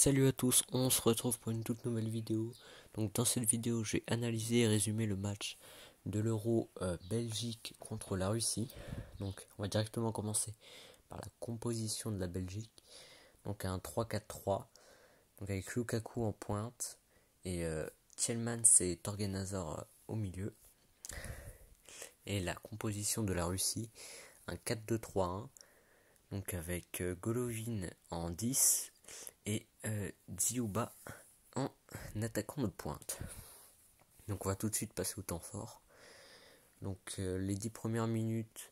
Salut à tous, on se retrouve pour une toute nouvelle vidéo. Donc dans cette vidéo, j'ai analysé et résumé le match de l'Euro Belgique contre la Russie. Donc on va directement commencer par la composition de la Belgique. Donc un 3-4-3, donc avec Lukaku en pointe et Tielemans et Thorgan Hazard au milieu. Et la composition de la Russie, un 4-2-3-1, donc avec Golovin en 10 et Dzyuba en attaquant de pointe. Donc on va tout de suite passer au temps fort. Donc les 10 premières minutes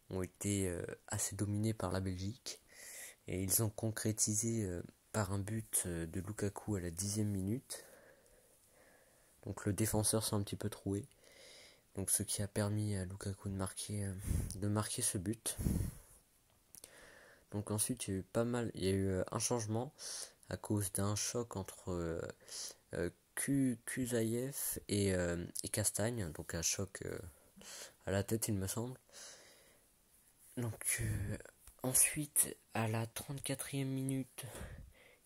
ont été assez dominées par la Belgique et ils ont concrétisé par un but de Lukaku à la 10e minute. Donc le défenseur s'est un petit peu troué, donc ce qui a permis à Lukaku de marquer ce but. Donc ensuite il y a eu un changement à cause d'un choc entre Kuzayev et Castagne, donc un choc à la tête il me semble. Donc ensuite à la 34e minute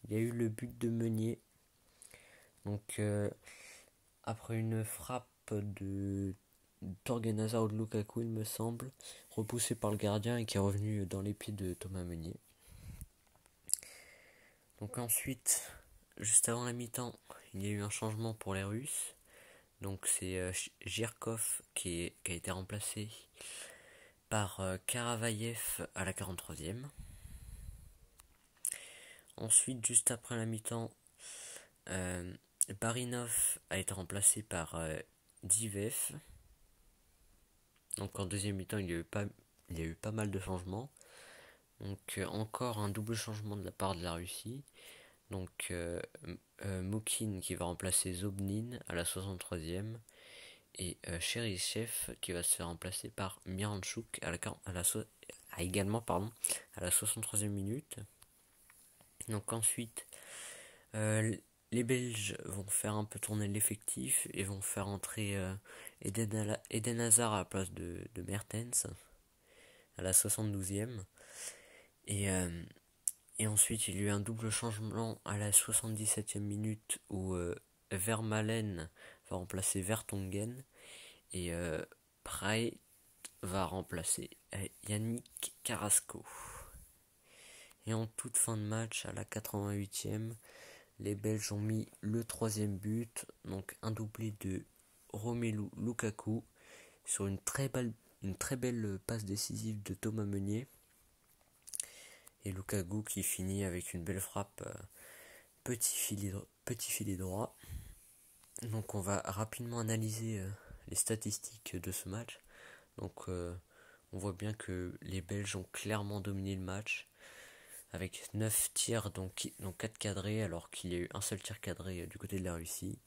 il y a eu le but de Meunier. Donc après une frappe de Thorgan Hazard ou de Lukaku il me semble, repoussé par le gardien et qui est revenu dans les pieds de Thomas Meunier. Donc ensuite, juste avant la mi-temps, il y a eu un changement pour les Russes. Donc c'est Girkov qui a été remplacé par Karavayev à la 43e. Ensuite, juste après la mi-temps, Barinov a été remplacé par Divev. Donc en deuxième mi-temps, il y a eu pas mal de changements. Donc encore un double changement de la part de la Russie. Donc Moukhin qui va remplacer Zobnin à la 63e et Cherichev qui va se faire remplacer par Miranchuk également à la 63e minute. Donc ensuite les Belges vont faire un peu tourner l'effectif et vont faire entrer Eden Hazard à la place de Mertens à la 72e et ensuite il y a eu un double changement à la 77e minute où Vermaelen va remplacer Vertonghen et Praet va remplacer Yannick Carrasco. Et en toute fin de match, à la 88e, les Belges ont mis le 3e but, donc un doublé de Romelu Lukaku sur une très belle passe décisive de Thomas Meunier. Et Lukaku qui finit avec une belle frappe petit filet droit. Donc on va rapidement analyser les statistiques de ce match. Donc on voit bien que les Belges ont clairement dominé le match avec 9 tirs, donc 4 cadrés, alors qu'il y a eu un seul tir cadré du côté de la Russie.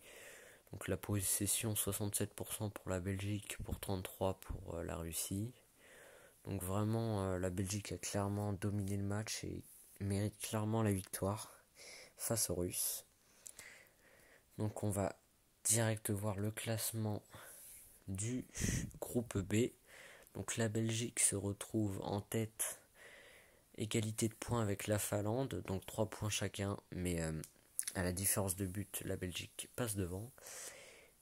Donc la possession 67% pour la Belgique, pour 33% pour la Russie. Donc vraiment la Belgique a clairement dominé le match et mérite clairement la victoire face aux Russes. Donc on va direct voir le classement du groupe B. Donc la Belgique se retrouve en tête, égalité de points avec la Finlande, donc 3 points chacun, mais à la différence de but, la Belgique passe devant.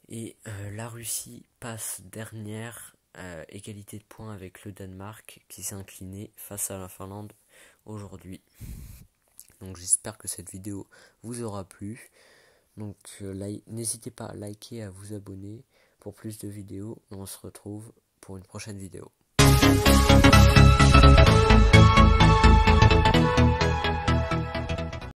Et la Russie passe dernière, égalité de points avec le Danemark qui s'est incliné face à la Finlande aujourd'hui. Donc j'espère que cette vidéo vous aura plu. Donc n'hésitez pas à liker et à vous abonner pour plus de vidéos. On se retrouve pour une prochaine vidéo.